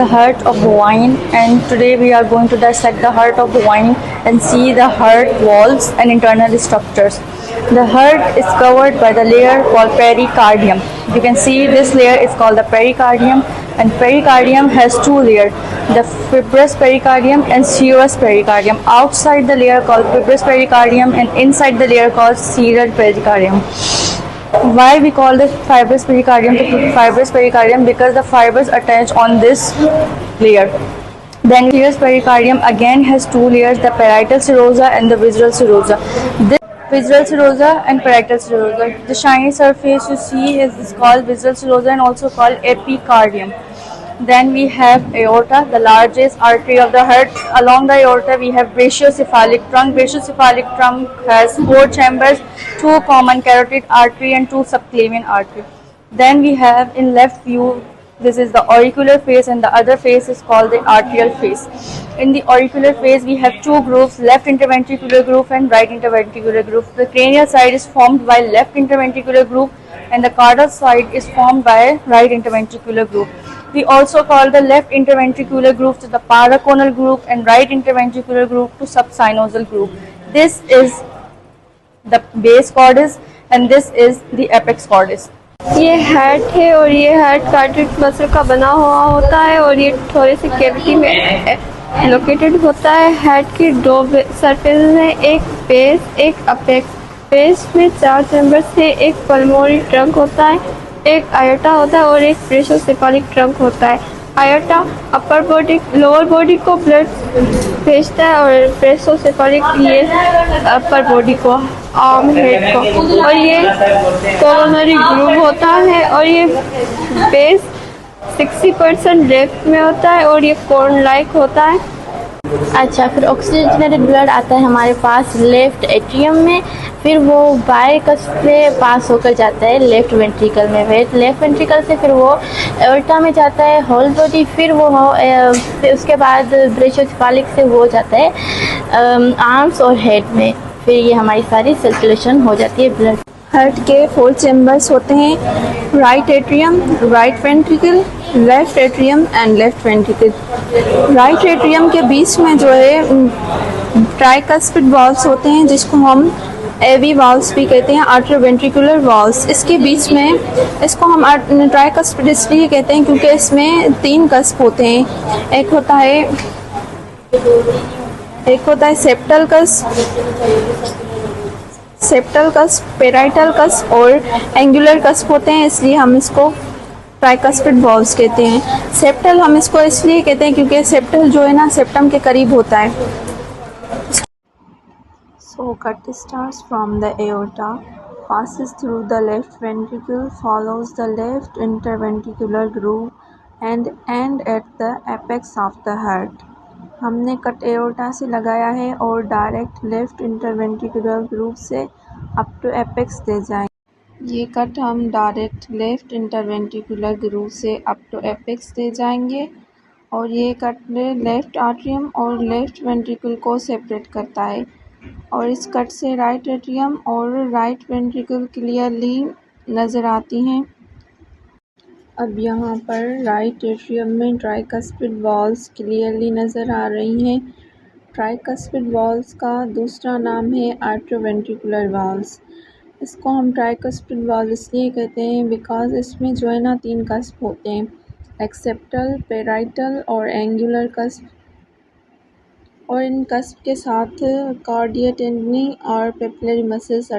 The heart of wine, and today we are going to dissect the heart of wine and see the heart walls and internal structures. The heart is covered by the layer called pericardium. You can see this layer is called the pericardium, and pericardium has two layers, the fibrous pericardium and serous pericardium. Outside the layer called fibrous pericardium and inside the layer called serous pericardium. Why we call this fibrous pericardium the fibrous pericardium? Because the fibers attach on this layer. Then serous pericardium again has two layers, the parietal serosa and the visceral serosa. This visceral serosa and parietal serosa. The shiny surface you see is called visceral serosa and also called epicardium. Then we have aorta, the largest artery of the heart. Along the aorta we have brachiocephalic trunk. Brachiocephalic trunk has four chambers, two common carotid artery and two subclavian artery. Then we have in left view, this is the auricular phase and the other phase is called the arterial phase. In the auricular phase we have two grooves, left interventricular groove and right interventricular groove. The cranial side is formed by left interventricular groove and the caudal side is formed by right interventricular groove. We also call the left interventricular groove to the paraconal groove and right interventricular groove to subsynosal groove. This is the base cordis and this is the apex cordis. ये head है और ये head cartilage muscle का बना हुआ होता है और ये थोड़े से कैविटी में लोकेटेड होता है। हेड की दो सरफेस हैं, एक बेस एक अपेक्स। बेस में चार चैम्बर से एक पल्मोनरी ट्रंक होता है, एक आयोटा होता है और एक ब्रेशियोसेफालिक ट्रंक होता है। Iota upper body lower body को ब्लड भेजता है और ब्रेशियोसेफालिक ये अपर बॉडी को आर्म हेड को। और ये कोरोनरी ग्रूव होता है और ये बेस 60% लेफ्ट में होता है और ये कॉर्न लाइक होता है। अच्छा, फिर ऑक्सीजनेटेड ब्लड आता है हमारे पास लेफ्ट एट्रियम में, फिर वो बायकस्प से पास होकर जाता है लेफ्ट वेंट्रिकल में, फिर लेफ्ट वेंट्रिकल से फिर वो एओर्टा में जाता है होल बॉडी, फिर फिर उसके बाद ब्रेशियोसेफालिक से हो जाता है आर्म्स और हेड में। फिर ये हमारी सारी सर्कुलेशन हो जाती है ब्लड। हार्ट के 4 चैम्बर्स होते हैं, right atrium, right ventricle, left atrium and left ventricle. Right atrium के बीच में जो है ट्राइकस्पिड वॉल्स होते हैं जिसको हम एवी वॉल्स भी कहते हैं, आर्टरोवेंट्रिकुलर वॉल्स। इसके बीच में इसको हम ट्राइकस्पिड इसलिए कहते हैं क्योंकि इसमें 3 कस्प होते हैं। एक होता है सेप्टल कस्प, पेराइटल कस्प और एंगुलर कस्प होते हैं, इसलिए हम इसको ट्राइकस्पिड वॉल्स कहते हैं। सेप्टल हम इसको इसलिए कहते हैं क्योंकि सेप्टल जो है ना सेप्टम के करीब होता है। So cut starts from the aorta, passes through the left ventricle, follows the left interventricular groove and end at the apex of the heart। हमने कट एओर्टा से लगाया है और डायरेक्ट लेफ्ट इंटरवेंट्रिकुलर ग्रूव से अप टू एपेक्स ले जाएंगे। ये cut हम डायरेक्ट लेफ्ट इंटरवेंट्रिकुलर ग्रूव से अप टू एपेक्स ले जाएंगे और ये कट लेफ्ट आर्ट्रियम और लेफ्ट वेंट्रिकल को सेपरेट करता है और इस कट से राइट एट्रियम और राइट वेंट्रिकल क्लियरली नज़र आती हैं। अब यहाँ पर राइट एट्रियम में ट्राइकस्पिड वॉल्स क्लियरली नज़र आ रही हैं। ट्राइकस्पिड वॉल्स का दूसरा नाम है आर्टरोवेंट्रिकुलर वॉल्स। इसको हम ट्राइकस्पिड वॉल्स इसलिए कहते हैं बिकॉज इसमें जो है ना 3 कस्प होते हैं, एक्सेप्टल, पेराइटल और एंगुलर कस्प, और इन कस्प के साथ कार्डिया टेंडनी और पेपिलरी मसल्स